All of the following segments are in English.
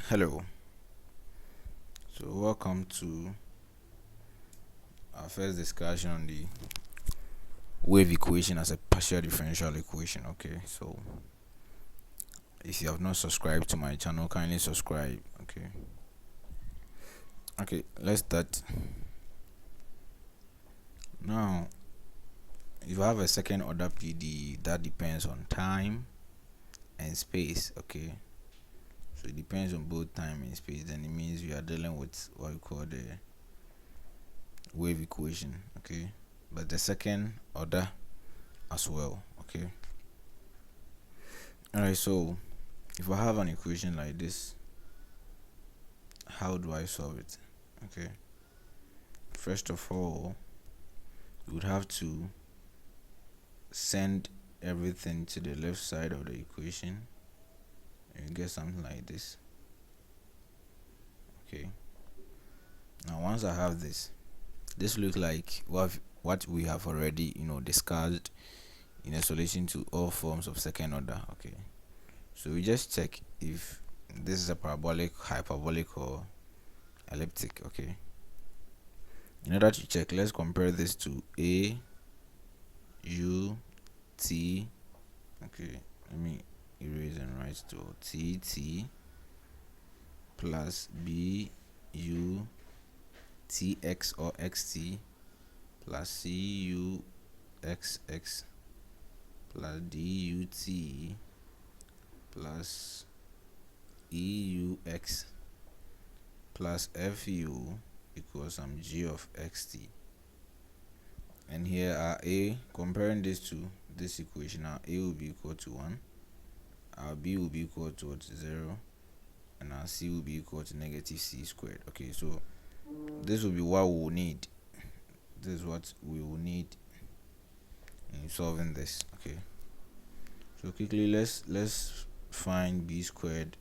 Hello, so welcome to our first discussion on the wave equation as a partial differential equation. Okay, so if you have not subscribed to my channel, kindly subscribe. Okay, let's start. Now, if you have a second order PD that depends on time and space, okay, so it depends on both time and space, then it means we are dealing with what we call the wave equation, okay, but the second order as well. Okay, all right, so if I have an equation like this, how do I solve it? Okay, first of all, you would have to send everything to the left side of the equation and you get something like this. Okay, now once I have this looks like what we have already discussed in a solution to all forms of second order. Okay, so we just check if this is a parabolic, hyperbolic, or elliptic. Okay, in order to check, let's compare this to a u t. Okay, let me erase and write to t plus b u t x or xt plus c u x x plus d u t plus e u x plus f u equals some g of xt. And here our a, comparing this to this equation, our a will be equal to 1, our b will be equal to 0, and our c will be equal to negative c squared. Okay, so this will be what we will need. This is what we will need in solving this. Okay, so quickly let's find b squared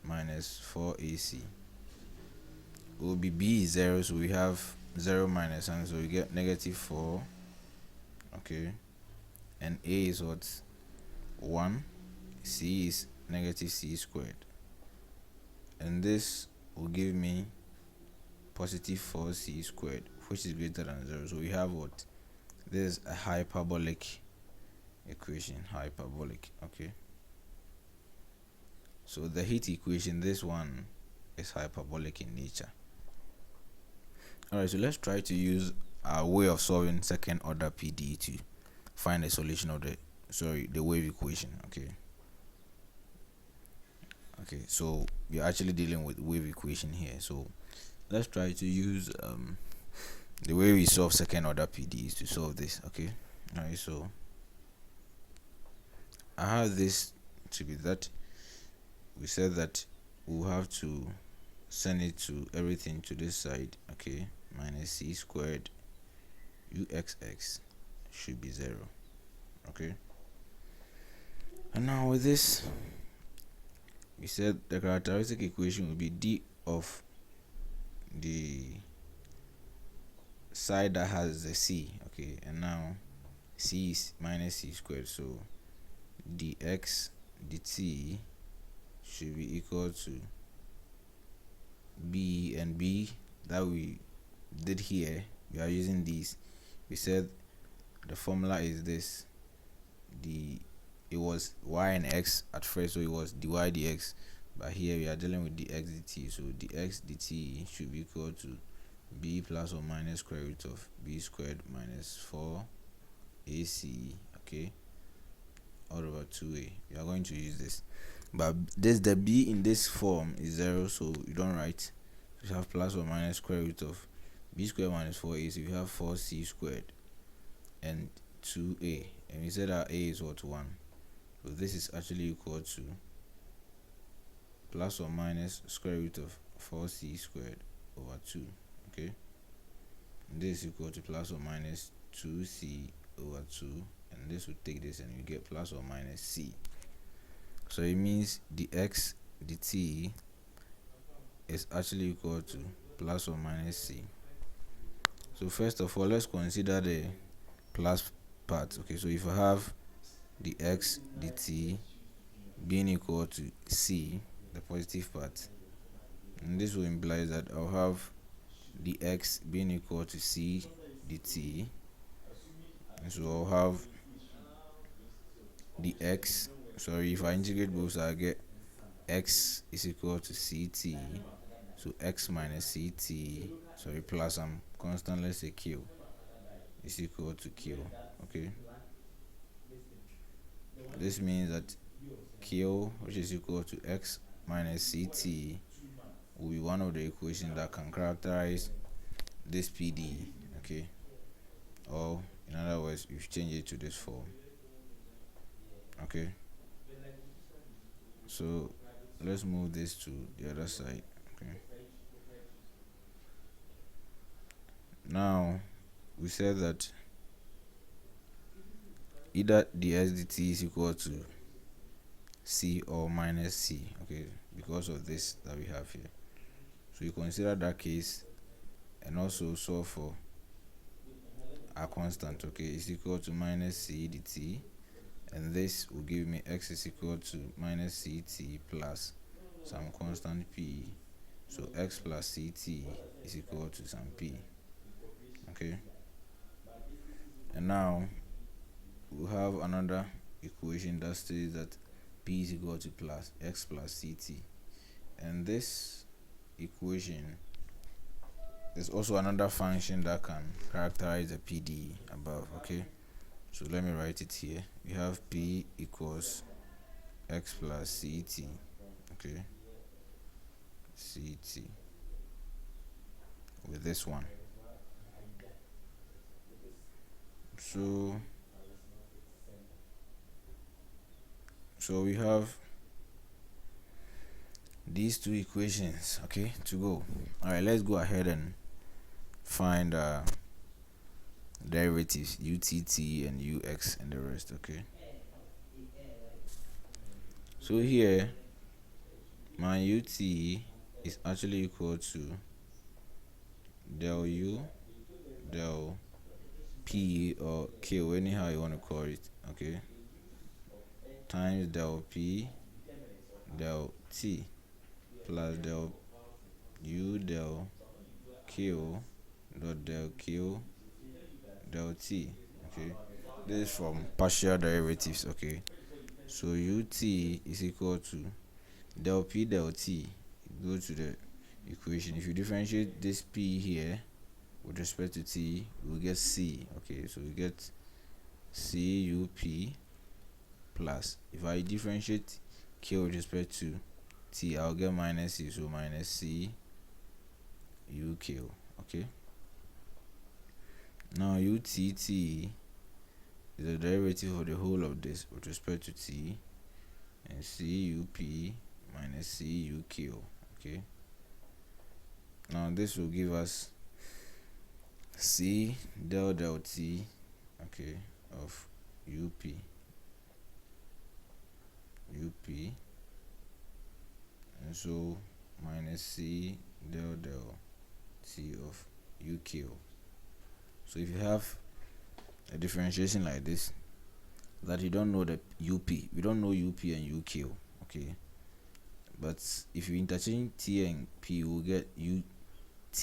minus 4ac. It will be b is 0, so we have 0 minus 1, so we get negative 4. Okay, and a is what? 1. C is negative c squared, and this will give me positive 4c squared, which is greater than 0. So we have what? This is a hyperbolic equation. Hyperbolic. Okay, so the heat equation, this one is hyperbolic in nature. Alright, so let's try to use our way of solving second order PD to find a solution of the wave equation. Okay, so we're actually dealing with wave equation here, so let's try to use the way we solve second order PDs to solve this. Okay, alright, so I have this to be that we said that we'll have to send it to everything to this side. Okay, minus c squared uxx should be 0. Okay, and now with this, we said the characteristic equation will be d of the side that has the c. Okay, and now c is minus c squared, so dx dt should be equal to b, and b that we did here, we are using these. We said the formula is this. It was y and x at first, so it was dy dx, but here we are dealing with dx dt, so dx dt should be equal to b plus or minus square root of b squared minus 4 ac, okay, all over 2a. We are going to use this, but the b in this form is 0, so you don't write. You have plus or minus square root of b squared minus 4a, so you have 4c squared and 2a, and we said our a is what? 1, so this is actually equal to plus or minus square root of 4c squared over 2. Okay, and this is equal to plus or minus 2c over 2, and this will take this and you get plus or minus c. So it means dx dt is actually equal to plus or minus c. So first of all, let's consider the plus part. Okay, so if I have the x dt being equal to c, the positive part. And this will imply that I'll have the x being equal to c dt, and so I'll have the x, sorry, if I integrate both, I get x is equal to ct, so x minus ct, sorry, plus some constant, let's say q, is equal to q. Okay, this means that q, which is equal to x minus ct, will be one of the equations that can characterize this pde. Okay, or in other words, you change it to this form. Okay, so let's move this to the other side. Okay, now we said that either the dt is equal to c or minus c. Okay, because of this that we have here, so you consider that case and also solve for a constant. Okay, is equal to minus c dt, and this will give me x is equal to minus ct plus some constant p, so x plus ct is equal to some p. Okay, and now we have another equation that states that p is equal to plus x plus ct, and this equation is also another function that can characterize the pde above. Okay, so let me write it here. We have p equals x plus ct. Okay, ct with this one. So we have these two equations, okay, to go. All right, let's go ahead and find derivatives utt and ux and the rest. Okay, so here my ut is actually equal to del u del p or q, anyhow you want to call it. Okay, times del p del t plus del u del q dot del q del t. Okay, this is from partial derivatives. Okay, so ut is equal to del p del t. Go to the equation. If you differentiate this p here with respect to t, we'll get c. Okay, so we get c u p plus, if I differentiate q with respect to t, I'll get minus c, so minus c u q. Okay, now utt is the derivative of the whole of this with respect to t, and cup minus cuq. Okay, now this will give us c del t, okay, of up, and so minus c del t of uq. So if you have a differentiation like this, that you don't know the up, we don't know up and uq. Okay, but if you interchange t and p, we'll get ut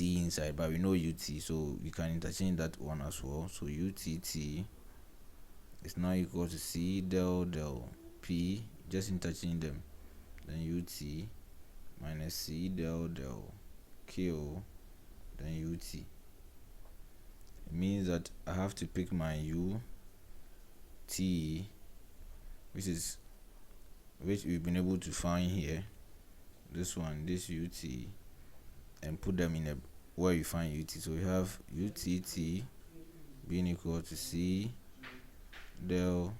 inside, but we know ut, so we can interchange that one as well. So utt is now equal to c del p, just interchange them, then ut minus c del q, then ut. It means that I have to pick my u t, which we've been able to find here, this one, this ut, and put them in a where you find ut. So we have utt being equal to c del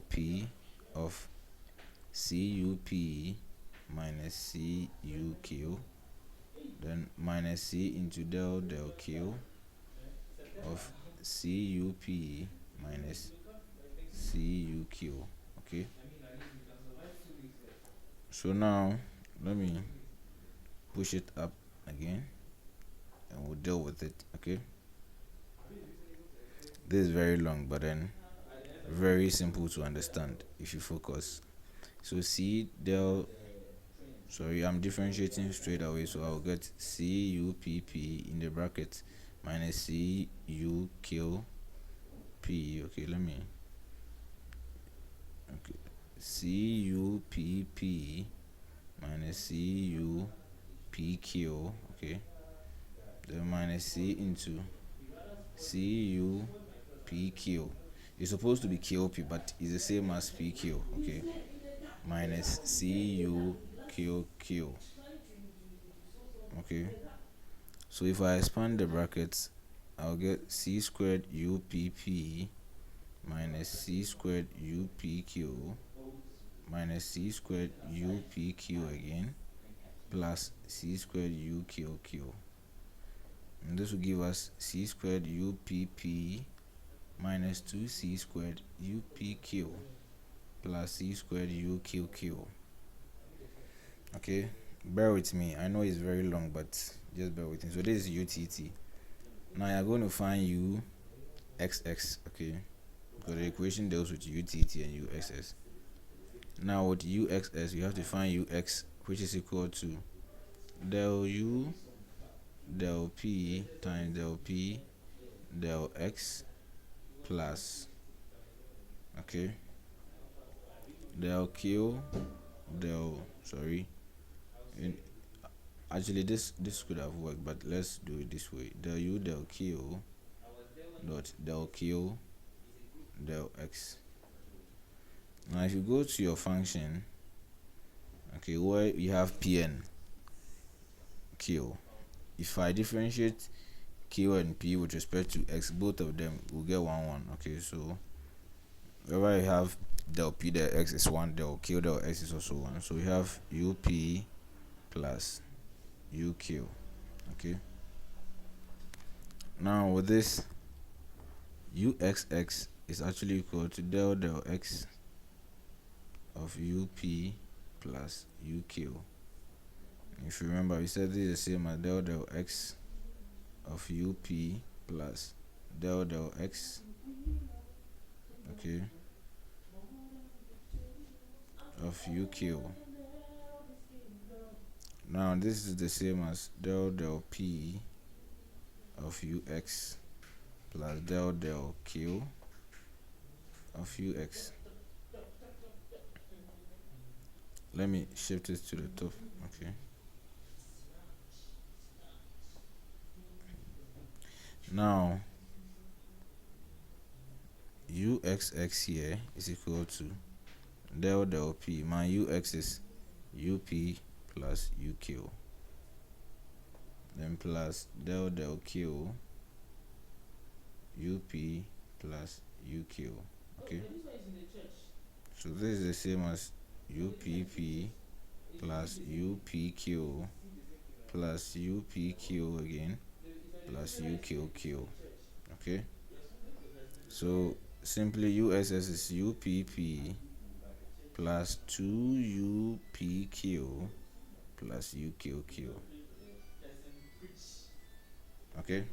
p of cup minus cuq, then minus c into del q of cup minus cuq. Okay, so now let me push it up again and we'll deal with it. Okay, this is very long, but then very simple to understand if you focus. So c del Sorry, I'm differentiating straight away, so I'll get CUPP in the bracket minus CUQP. Okay, let me. Okay, CUPP minus CUPQ. Okay, then minus C into CUPQ. It's supposed to be QP, but it's the same as PQ. Okay, minus CUQQ. Okay, so if I expand the brackets, I'll get C squared UPP minus C squared UPQ minus C squared UPQ again plus C squared UQQ. And this will give us C squared UPP minus 2C squared UPQ plus C squared UQQ. Okay, bear with me. I know it's very long, but just bear with me. So this is UTT. Now you're going to find UXX. Okay, because the equation deals with UTT and UXS. Now with UXS, you have to find UX, which is equal to del U del P times del P del X plus, okay, del Q del, sorry, in, actually this could have worked, but let's do it this way: del U del Q dot del Q del X. Now if you go to your function, okay, where you have Pn Q, if I differentiate Q and P with respect to X, both of them will get 1 1. Okay, so wherever you have del P del X is 1, del Q del X is also 1. So we have UP plus UQ. Okay, now with this, UXX is actually equal to del X of UP plus UQ. If you remember, we said this is the same as del X of UP plus del X, okay, of UQ. Now this is the same as del P of UX plus del Q of UX. Let me shift it to the top. Okay, now UXX here is equal to del P. My UX is UP plus UQ, then plus del Q UP plus UQ. Okay, so this is the same as UPP plus UPQ plus UPQ again plus UQQ. Okay, so simply USS is UPP plus 2UPQ plus UQQ. Okay,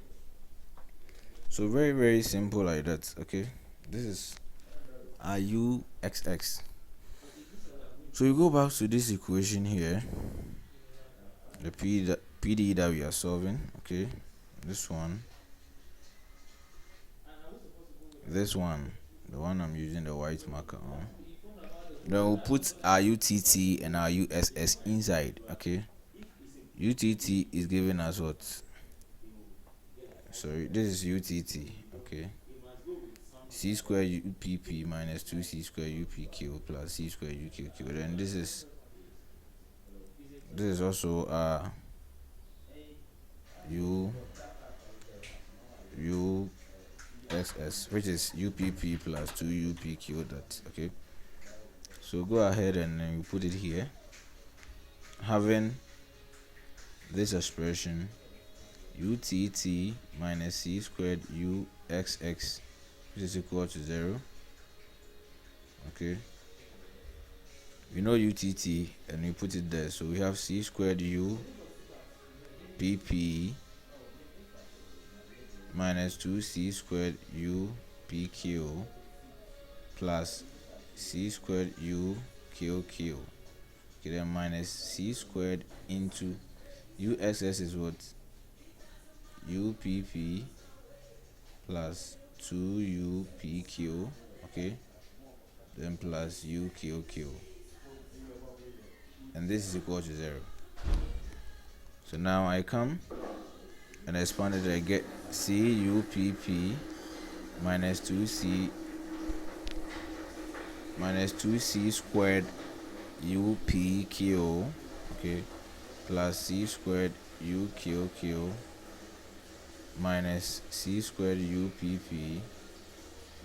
so very very simple like that. Okay, this is UXX. So you go back to this equation here, the PDE that we are solving. Okay, this one, the one I'm using the white marker on. Then we'll put our UTT and our USS inside. Okay, UTT is giving us what? Sorry, this is UTT. Okay, C square UPP minus 2C square UPQ plus C square UQQ. Then this is also UXS, which is UPP plus 2UPQ. That, okay, so go ahead and then you put it here, having this expression UTT minus C squared UXX, which is equal to 0. Okay, we know UTT and we put it there, so we have C squared UPP minus 2C squared UPQ plus C squared UQQ. Okay, then minus c squared into uxs is what? UPP plus 2UPQ, okay, then plus UQQ, and this is equal to 0. So now I come and expand it, I get CUPP minus 2C squared UPQ, okay, plus C squared UQQ minus C squared UPP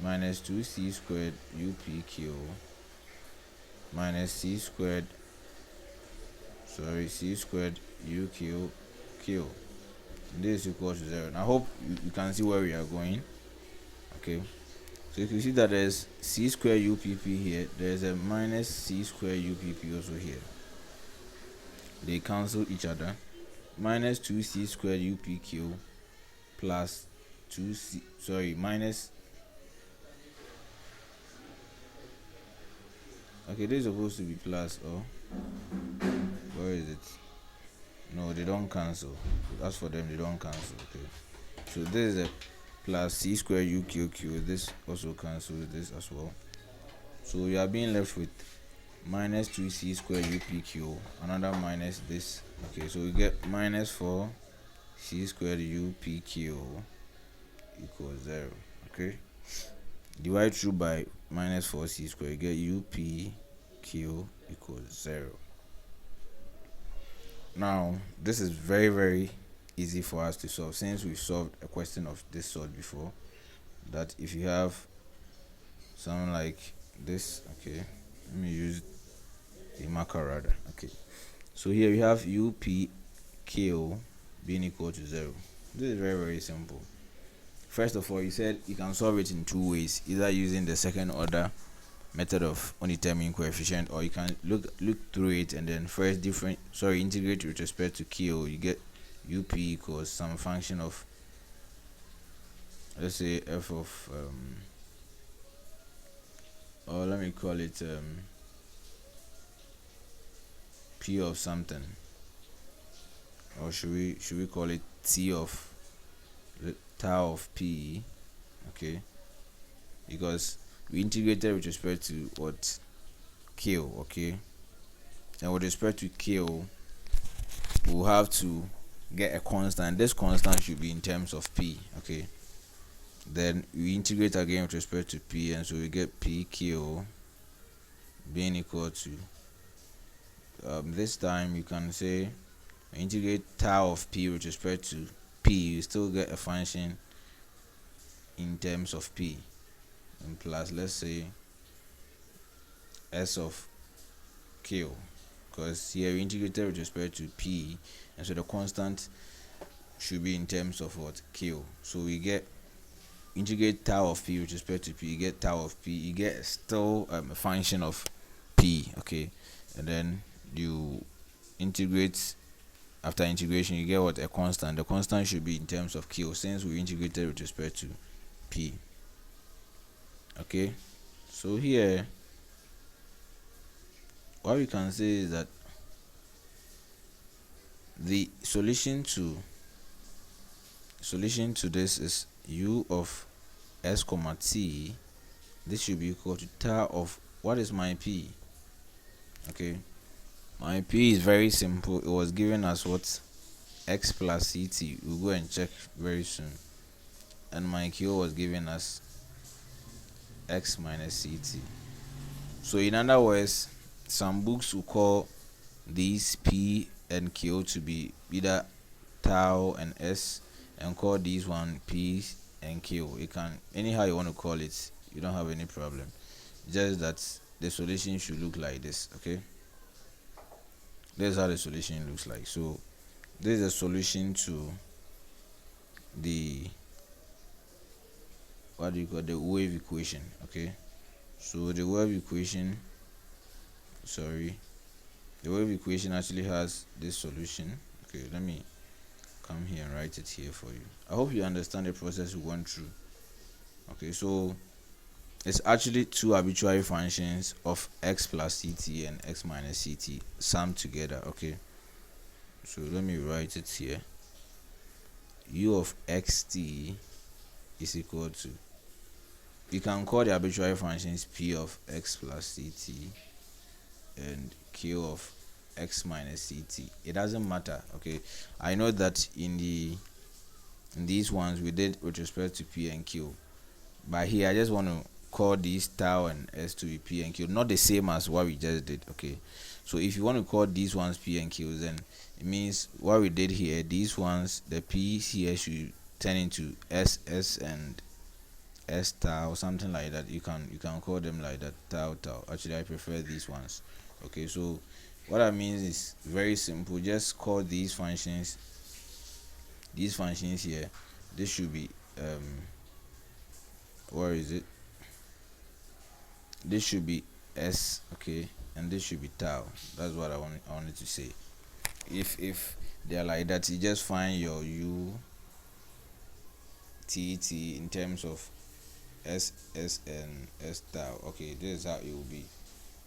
minus 2C squared UPQ minus C squared UQQ. This is equal to 0. And I hope you can see where we are going. Okay, so you can see that there's C squared UPP here, there's a minus C squared UPP also here. They cancel each other. Minus 2C squared UPQ plus 2C, minus, okay, this is supposed to be plus, or where is it? No, they don't cancel. As for them, they don't cancel. Okay, so this is a plus C squared UQQ. This also cancels this as well. So you are being left with minus 2C squared UPQ, another minus this. Okay, so we get minus 4C squared UPQ equals 0. Okay, divide through by minus 4C squared, you get UPQ equals 0. Now this is very, very easy for us to solve, since we've solved a question of this sort before. That if you have something like this, okay, let me use a marker rather. Okay, so here we have UPQ being equal to 0. This is very, very simple. First of all, you said you can solve it in two ways, either using the second order method of undetermined coefficient, or you can look through it and then first integrate with respect to Q. You get UP equals some function of, let's say, f of or let me call it p of something, or should we call it t of tau of p, okay, because we integrated with respect to what? Q, okay, and with respect to Q we'll have to get a constant. This constant should be in terms of p, okay, then we integrate again with respect to p, and so we get pq being equal to this time you can say integrate tau of p with respect to p, you still get a function in terms of p, and plus, let's say, s of q, because here we integrated with respect to p, and so the constant should be in terms of what? Q. So we get integrate tau of p with respect to p, you get tau of p, you get still a function of p, okay, and then you integrate. After integration, you get what? A constant. The constant should be in terms of q, since we integrated with respect to p. Okay, so here what we can say is that the solution to this is u of s comma t. This should be equal to tau of, what is my p? Okay, my p is very simple. It was given as what? X plus ct. We'll go and check very soon. And my q was given as x minus ct. So in other words, some books will call these p and q to be either tau and s, and call these one p and q. You can anyhow you want to call it, you don't have any problem, just that the solution should look like this. Okay, this is how the solution looks like. So this is a solution to the, what do you call, the wave equation. Okay, so the wave equation actually has this solution. Okay, let me come here and write it here for you. I hope you understand the process we went through. Okay, so it's actually two arbitrary functions of x plus ct and x minus ct summed together. Okay, so let me write it here. U of xt is equal to, you can call the arbitrary functions p of x plus ct and q of x minus ct. It doesn't matter. Okay, I know that in these ones we did with respect to p and q, but here I just want to call these tau and s to be p and q, not the same as what we just did. Okay, so if you want to call these ones p and q, then it means what we did here, these ones, the p here should turn into s and s tau or something like that. You can call them like that, tau tau. Actually, I prefer these ones. Okay, so what that means is very simple. Just call these functions here. This should be where is it? This should be s, okay, and this should be tau. That's what I wanted to say. If they're like that, you just find your u t t in terms of s and s tau. Okay, this is how it will be.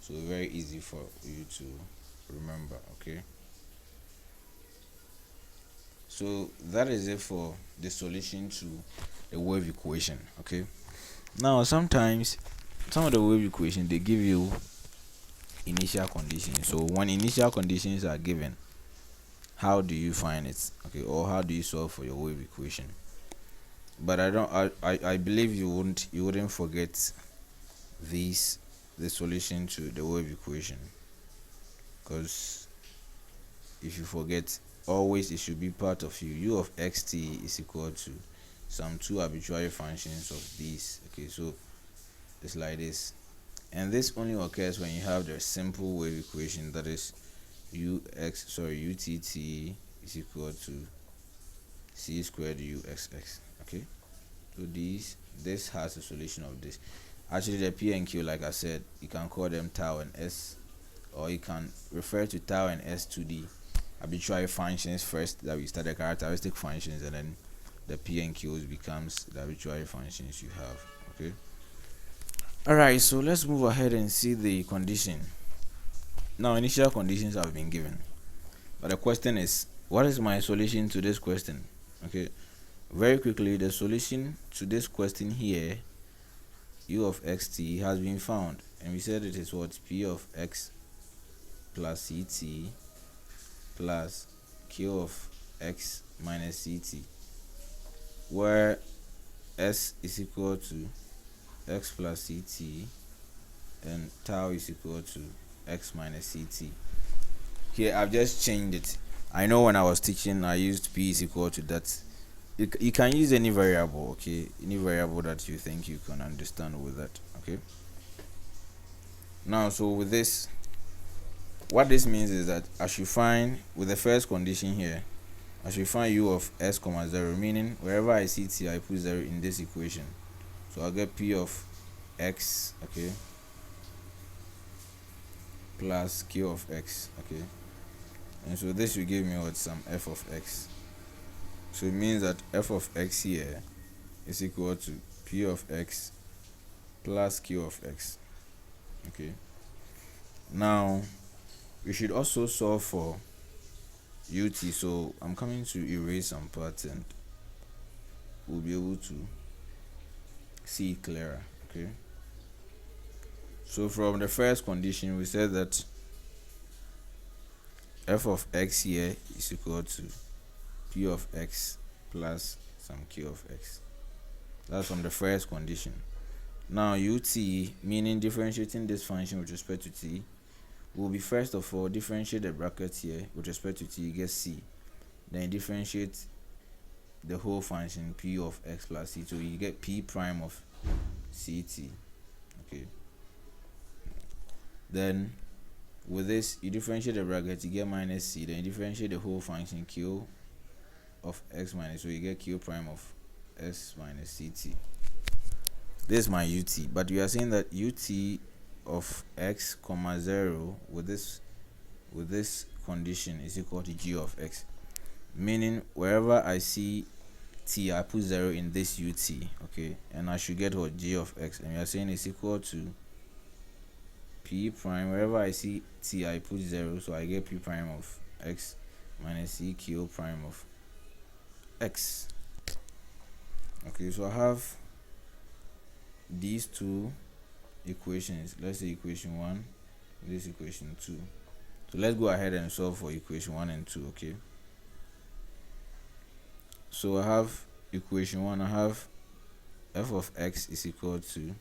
So very easy for you to remember. Okay, so that is it for the solution to the wave equation. Okay, now sometimes some of the wave equations, they give you initial conditions. So when initial conditions are given, how do you find it? Okay, or how do you solve for your wave equation? But I believe you wouldn't forget the solution to the wave equation, because if you forget, always it should be part of you. U of xt is equal to some two arbitrary functions of these. Okay, so it's like this, and this only occurs when you have the simple wave equation, that is utt is equal to c squared uxx. Okay, so this has a solution of this. Actually, the p and q, like I said, you can call them tau and s, or you can refer to tau and s to the arbitrary functions first that we start, the characteristic functions, and then the p and q's becomes the arbitrary functions you have. Okay, alright, so let's move ahead and see the condition. Now initial conditions have been given, but the question is, what is my solution to this question? Okay, very quickly, the solution to this question here, u of xt, has been found, and we said it is what? P of x plus ct plus q of x minus ct, where s is equal to x plus ct and tau is equal to x minus ct. Here I've just changed it. I know when I was teaching I used p is equal to that. You can use any variable. Okay, any variable that you think you can understand with that. Okay, now so with this, what this means is that I should find, with the first condition here, I should find u of s comma 0, meaning wherever I see t, I put 0 in this equation. So I'll get p of x, okay, plus q of x. Okay, and so this will give me what? Some f of x. So it means that f of x here is equal to p of x plus q of x. Okay, now we should also solve for ut. So I'm coming to erase some parts and we'll be able to see it clearer. Okay, so from the first condition we said that f of x here is equal to p of x plus some q of x. That's from the first condition. Now ut, meaning differentiating this function with respect to t, will be, first of all, differentiate the bracket here with respect to t, you get c, then differentiate the whole function p of x plus c, so you get p prime of ct. Okay, then with this you differentiate the bracket, you get minus c, then you differentiate the whole function q of x minus, so you get q prime of s minus ct. This is my ut, but we are saying that ut of x comma 0 with this condition is equal to g of x, meaning wherever I see t, I put 0 in this ut, okay, and I should get what? G of x, and we are saying it's equal to p prime. Wherever I see t, I put 0, so I get p prime of x minus c q prime of x. Okay, so I have these two equations. Let's say equation 1, this equation 2. So let's go ahead and solve for equation 1 and 2, okay? So I have equation 1, I have f of x is equal to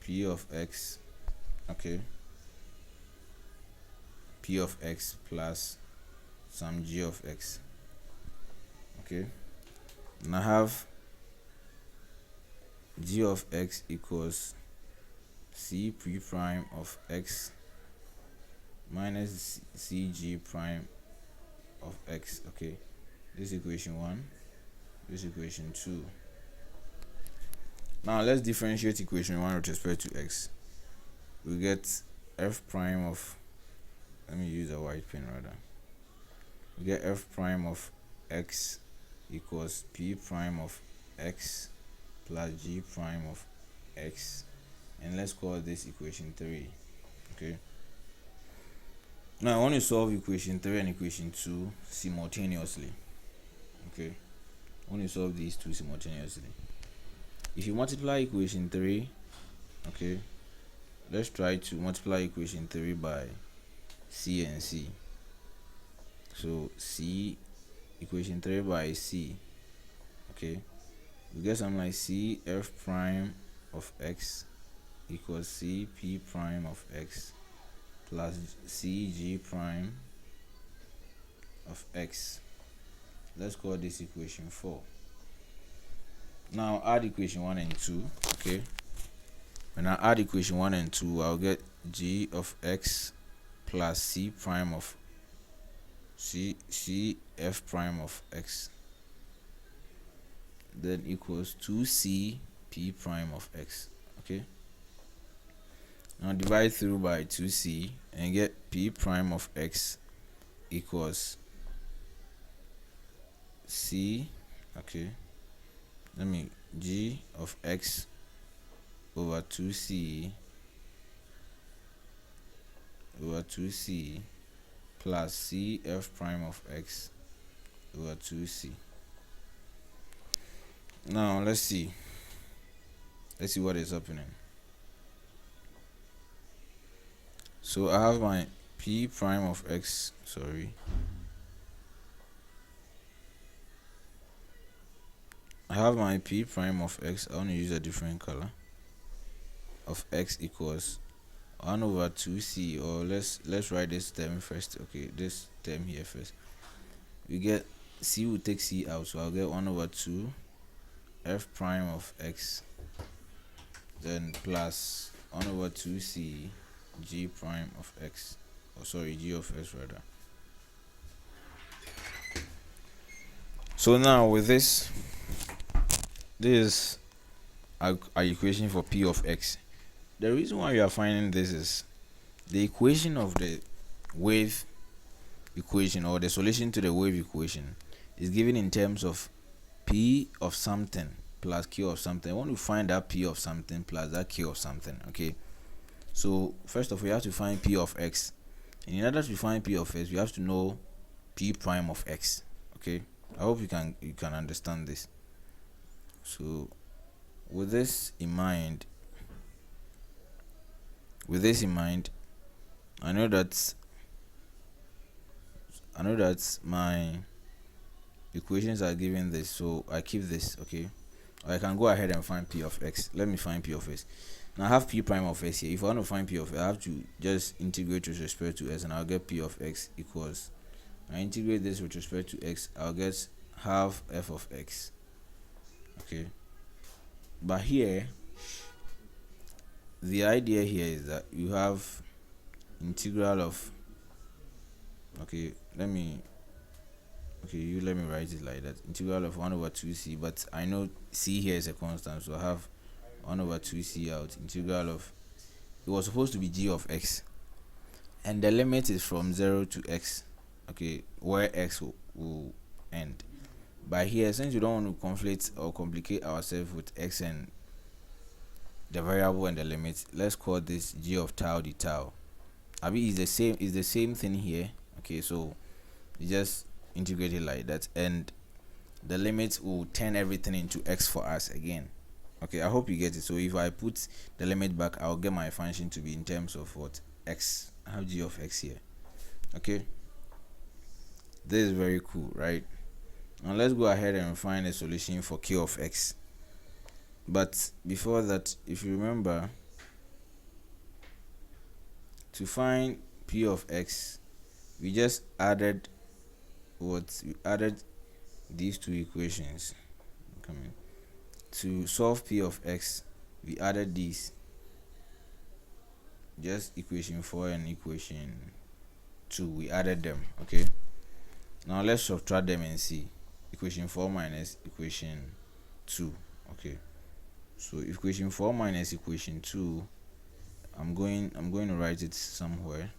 p of x, okay, p of x plus some g of x, okay, and I have g of x equals c p prime of x minus cg prime of x, okay. This equation 1, this equation 2. Now let's differentiate equation 1 with respect to x. We get f prime of, let me use a white pen rather. We get f prime of x equals p prime of x plus g prime of x, and let's call this equation 3, okay. Now I want to solve equation 3 and equation 2 simultaneously, okay. I want to solve these two simultaneously. If you multiply equation 3, okay, let's try to multiply equation 3 by c and c. So c, equation 3 by c, okay, we get something like c f prime of x equals c p prime of x plus c g prime of x. Let's call this equation 4. Now add equation 1 and 2, okay. When I add equation 1 and 2, I'll get g of x plus c prime of c f prime of x, then equals 2c p prime of x, okay. Now divide through by 2c and get p prime of x equals c, okay, let me g of x over 2c plus c f prime of x over 2c. Now let's see what is happening. So I have my p prime of x, I have my p prime of x. I want to use a different color. Of x equals 1 over 2c, or let's write this term first, okay, this term here first. We get c will take c out, so I'll get 1 over 2 f prime of x, then plus 1 over 2c g prime of x, g of x rather. So now with this is our equation for p of x. The reason why we are finding this is the equation of the wave equation, or the solution to the wave equation, is given in terms of p of something plus q of something. I want to find that p of something plus that q of something, okay. So first of all, we have to find p of x, and in order to find p of x, we have to know p prime of x, okay. I hope you can understand this. So with this in mind, I know that my equations are given this, so I keep this, okay. I can go ahead and find p of x. Let me find p of x. Now I have p prime of x here. If I want to find p of x, I have to just integrate with respect to x, and I'll get p of x equals, I integrate this with respect to x, I'll get half f of x, okay. But here, the idea here is that you have integral of, okay, let me write it like that, integral of 1 over 2c, but I know c here is a constant, so I have 1 over 2c out, integral of, it was supposed to be g of x, and the limit is from 0 to x, okay, where x will end. But here, since we don't want to conflict or complicate ourselves with x and the variable and the limit, let's call this g of tau d tau. I mean, it's the same thing here. Okay, so you just integrate it like that, and the limit will turn everything into x for us again. Okay, I hope you get it. So if I put the limit back, I'll get my function to be in terms of what? X. I have g of x here. Okay, this is very cool, right? Now let's go ahead and find a solution for q of x. But before that, if you remember, to find p of x, we just added what? We added these two equations. Coming to solve p of x, we added these, just equation 4 and equation 2, we added them. Okay, now let's subtract them and see. Equation 4 minus equation 2. Okay, so equation 4 minus equation 2, I'm going to write it somewhere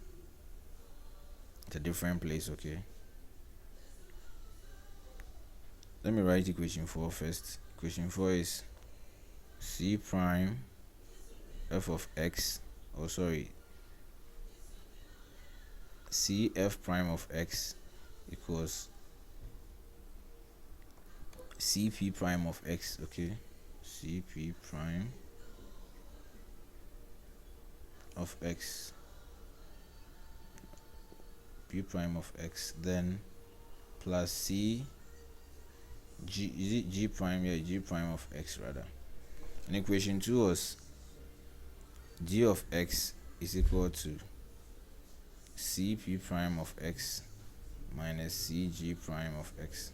at a different place. Okay, let me write equation 4 first. Equation 4 is c prime f of x, oh sorry, c f prime of x equals cp prime of x. Okay, cp prime of x, p prime of x, then plus c g, is it g prime? Yeah, g prime of x rather. And equation 2 was g of x is equal to cp prime of x minus cg prime of x.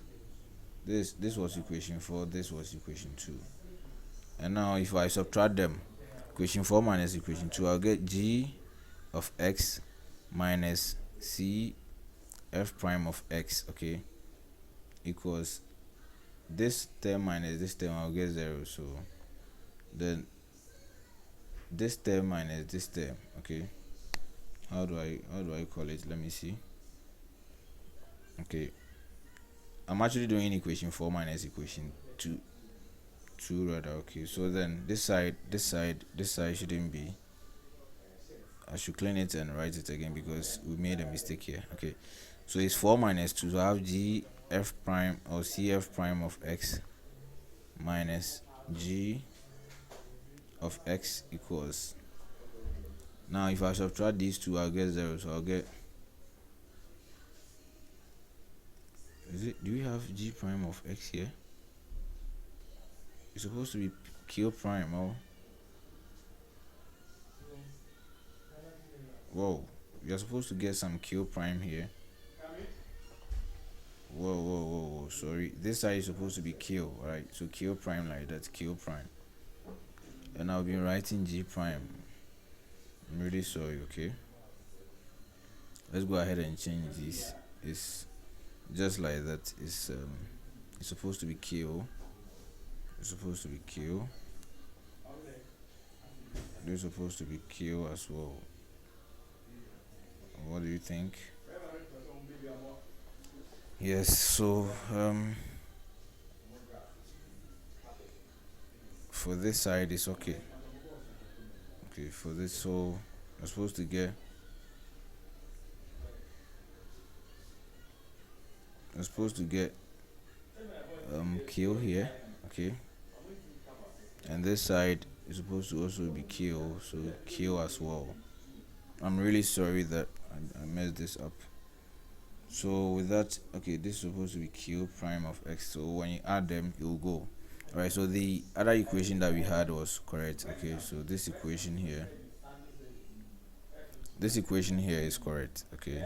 This was equation 4, this was equation 2. And now if I subtract them, equation 4 minus equation 2, I'll get g of x minus c f prime of x, okay, equals this term minus this term, I'll get 0. So then this term minus this term, okay, how do I call it? Let me see. Okay, I'm actually doing equation 4 minus equation 2 rather. Okay, so then this side shouldn't be, I should clean it and write it again because we made a mistake here. Okay, so it's 4 minus 2, so I have g f prime or cf prime of x minus g of x equals, now if I subtract these two, I'll get 0. So I'll get, do we have g prime of x here? It's supposed to be q prime. Oh, whoa, you're supposed to get some q prime here. Whoa, sorry, this side is supposed to be q, right? So q prime, like that's q prime, and I'll be writing g prime. I'm really sorry. Okay, let's go ahead and change this. It's just like that. It's supposed to be q, it's supposed to be q, it's supposed to be q as well. What do you think? Yes, so for this side it's okay. Okay, for this, so I'm supposed to get q here. Okay, and this side is supposed to also be q, so q as well. I'm really sorry that I messed this up. So with that, okay, this is supposed to be q prime of x, so when you add them it will go. Alright, so the other equation that we had was correct. Okay, so this equation here is correct. Okay,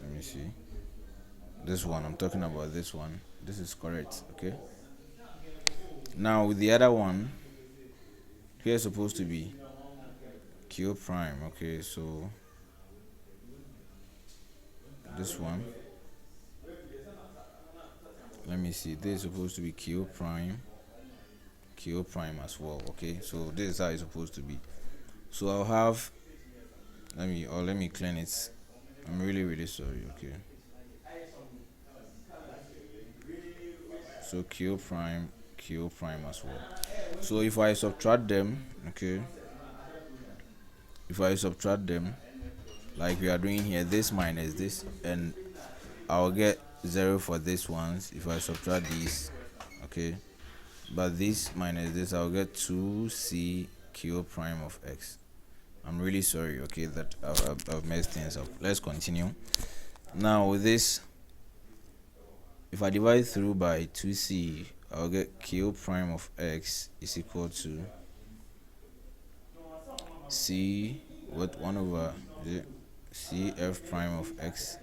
let me see, this one I'm talking about, this one, this is correct. Okay, now with the other one here is supposed to be q prime. Okay, so this one, let me see, this is supposed to be q prime as well. Okay, so this is how it's supposed to be. So I'll have, let me clean it. I'm really sorry. Okay, So Q prime as well. So if I subtract them, okay, if I subtract them like we are doing here, this minus this, and I'll get 0 for this ones if I subtract these, okay, but this minus this, I'll get 2c q prime of x. I'm really sorry, okay, that I've messed things up. Let's continue. Now with this, if I divide through by 2c, I'll get q prime of x is equal to c with 1 over c f prime of x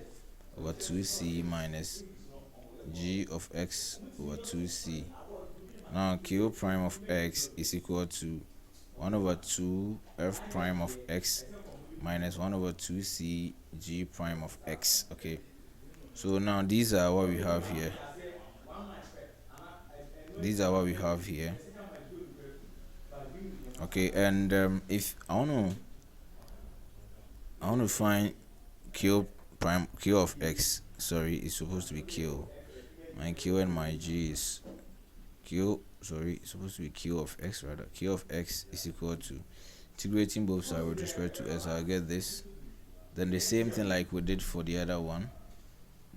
over 2c minus g of x over 2c. Now q prime of x is equal to 1 over 2 f prime of x minus 1 over 2c g prime of x. Okay, so now these are what we have here. Okay, and if I want to find q prime q of x, sorry, it's supposed to be q. My q and my g is q, sorry, it's supposed to be q of x rather. Q of x is equal to, integrating both sides with respect to s, I'll get this. Then the same thing like we did for the other one.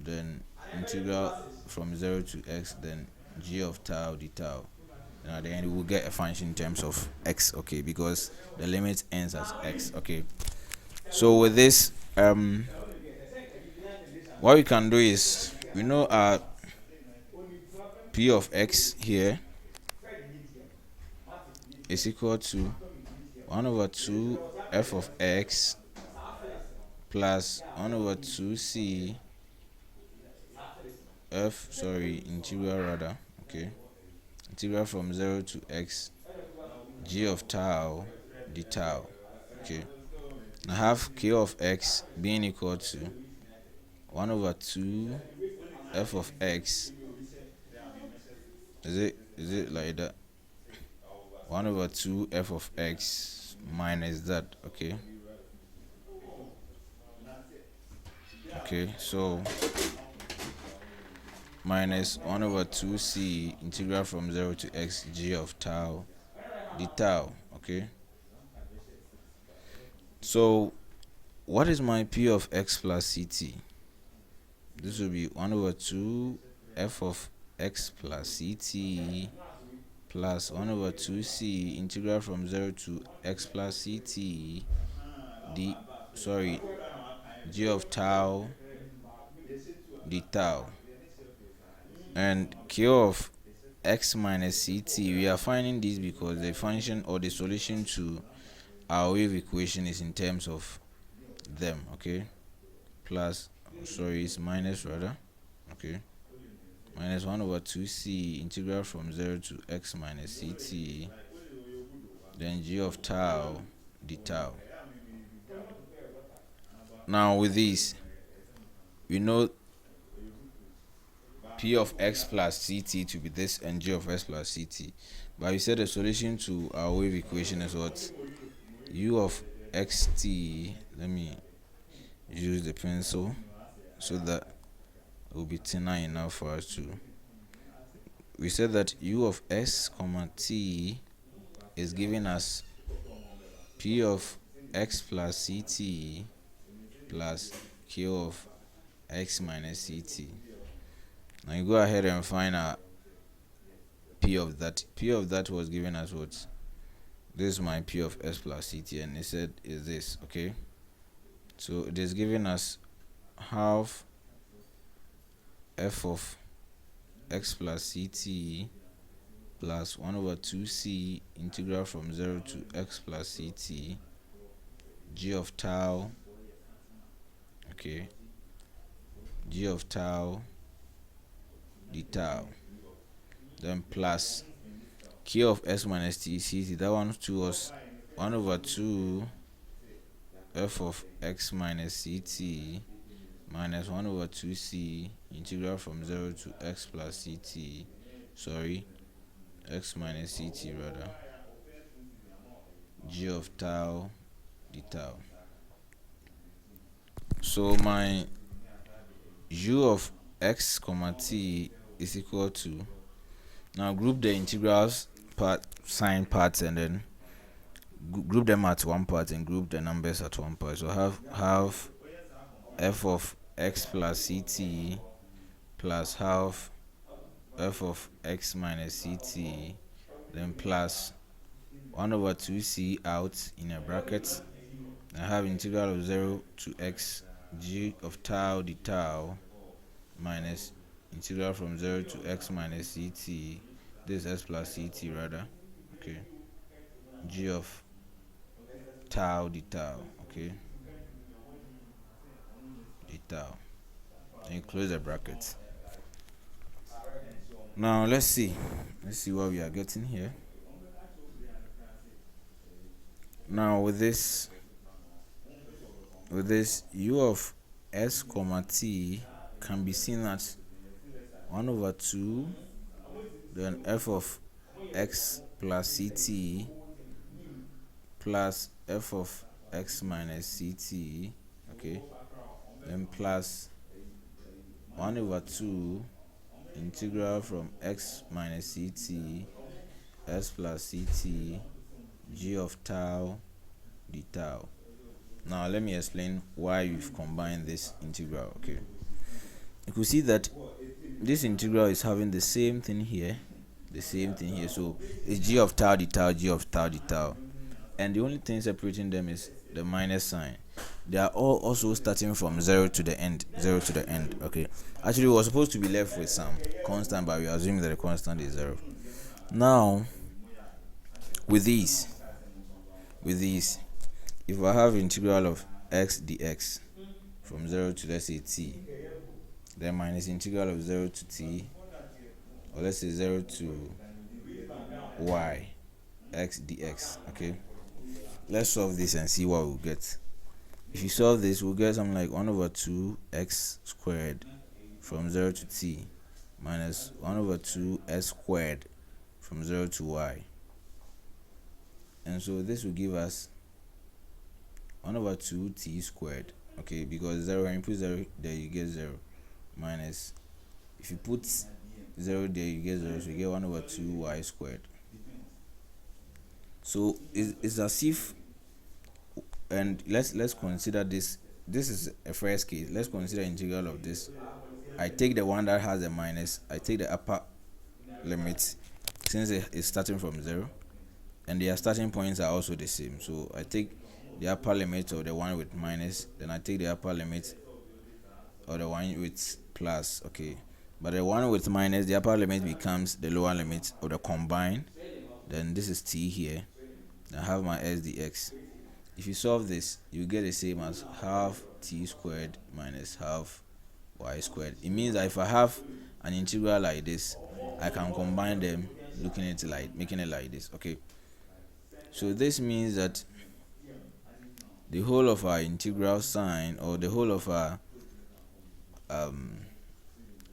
Then integral from 0 to x, then g of tau d tau. And at the end we will get a function in terms of x, okay, because the limit ends at x, okay. So with this, what we can do is, we know our p of x here is equal to 1 over 2 f of x plus 1 over 2c integral rather, okay, integral from 0 to x g of tau d tau, okay. I have k of x being equal to 1 over 2 f of x. Is it like that? 1 over 2 f of x minus that, okay. Okay, so minus 1 over 2c integral from 0 to x g of tau d tau, okay. So what is my p of x plus ct? This will be 1 over 2 f of x plus ct plus 1 over 2c integral from 0 to x plus ct g of tau d tau. And q of x minus ct, we are finding this because the function or the solution to our wave equation is in terms of them, okay, plus, it's minus rather, okay, minus 1 over 2c integral from 0 to x minus ct, then g of tau d tau. Now with this, we know p of x plus ct to be this and g of x plus ct, but we said the solution to our wave equation is what? U of xt. Let me use the pencil so that it will be thinner enough for us to. We said that u of s comma t is giving us p of x plus ct plus q of x minus ct. Now you go ahead and find our p of that. P of that was given us what? This is my p of s plus ct, and it said is this, okay. So it is giving us half f of x plus ct plus 1 over 2c integral from 0 to x plus ct g of tau, okay, g of tau d tau, then plus q of s minus t ct. That one too was 1 over 2 f of x minus ct minus 1 over 2c integral from 0 to x plus ct, x minus ct rather, g of tau d tau. So my u of x comma t is equal to Now group the integrals part, sign parts, and then group them at one part and group the numbers at one part. So half f of x plus ct plus half f of x minus ct, then plus 1 over 2c out in a bracket. I have integral of 0 to x g of tau d tau minus integral from 0 to x minus ct, this is s plus ct rather, okay, g of tau d tau, okay, d tau, and you close the bracket. Now let's see what we are getting here. Now with this u of s comma t can be seen as 1 over 2 then f of x plus ct plus f of x minus ct, okay, then plus 1 over 2 integral from x minus ct s plus ct g of tau d tau. Now let me explain why we've combined this integral. Okay, you could see that this integral is having the same thing here, so it's g of tau d tau, g of tau d tau, and the only thing separating them is the minus sign. They are all also starting from 0 to the end. Okay, actually we were supposed to be left with some constant, but we are assuming that the constant is 0. Now with these, if I have integral of x dx from 0 to, let's say, t, then minus integral of 0 to t, or let's say 0 to y x dx, okay, let's solve this and see what we'll get. If you solve this, we'll get something like 1 over 2 x squared from 0 to t minus 1 over 2 s squared from 0 to y. And so this will give us 1 over 2 t squared, okay, because 0, when you put 0 there you get 0, minus, if you put 0 there you get 0, so you get 1 over 2 y squared. So it's as if, and let's consider this is a first case. Let's consider integral of this. I take the one that has a minus, I take the upper limit, since it is starting from 0 and their starting points are also the same, so I take the upper limit of the one with minus, then I take the upper limit of the one with plus, okay, but the one with minus, the upper limit becomes the lower limit of the combined, then this is t here, I have my s dx. If you solve this, you get the same as half t squared minus half y squared. It means that if I have an integral like this, I can combine them, making it like this, okay. So this means that the whole of our integral sign, or the whole of our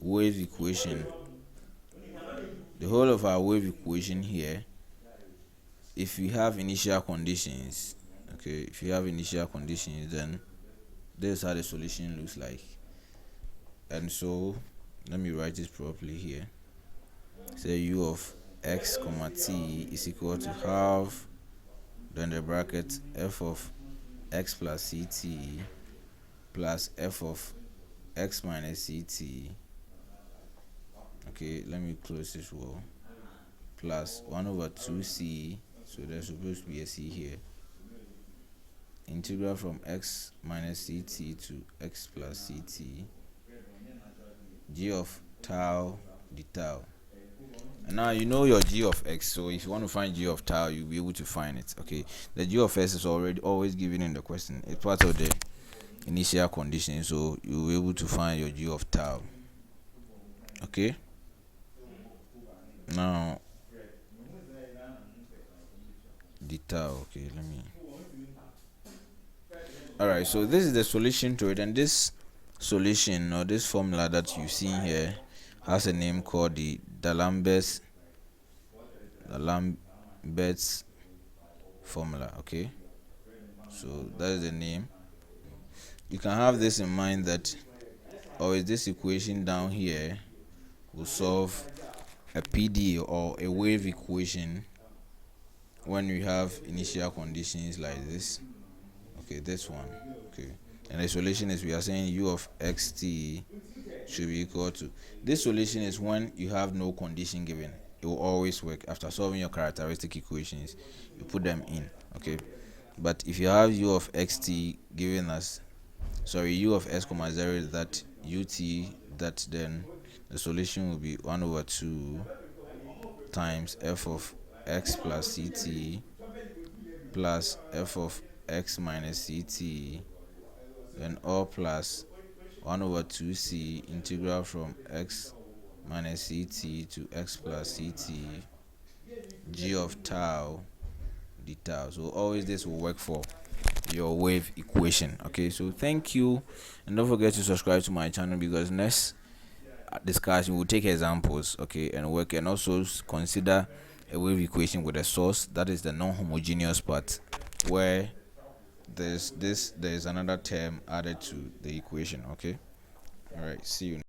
wave equation, here, if we have initial conditions, okay, then this is how the solution looks like. And so let me write it properly here. Say u of x comma t is equal to half, then the bracket f of x plus ct plus f of x minus ct, okay, let me close this wall, plus 1 over 2c, so there's supposed to be a c here, integral from x minus ct to x plus ct, g of tau d tau. And now you know your g of x, so if you want to find g of tau, you'll be able to find it, okay. The g of s is always given in the question, it's part of the initial condition, so you'll be able to find your g of tau, okay. Now d tau, okay, alright, so this is the solution to it, and this solution, or this formula that you see here, has a name called the D'Alembert's formula, okay. So that is the name. You can have this in mind that, or is this equation down here will solve a PD or a wave equation when we have initial conditions like this. Okay, this one. Okay, and the solution is, we are saying u of xt should be equal to, this solution is when you have no condition given. It will always work. After solving your characteristic equations, you put them in. Okay, but if you have u of xt given us, sorry, u of s comma 0, that ut, that then the solution will be 1 over 2 times f of x plus ct plus f of x minus ct, then all plus 1 over 2c integral from x minus ct to x plus ct g of tau d tau. So always this will work for your wave equation. Okay, so thank you, and don't forget to subscribe to my channel, because next discussion will take examples, okay, and work, and also consider a wave equation with a source, that is the non-homogeneous part, where there's another term added to the equation. Okay, all right, see you.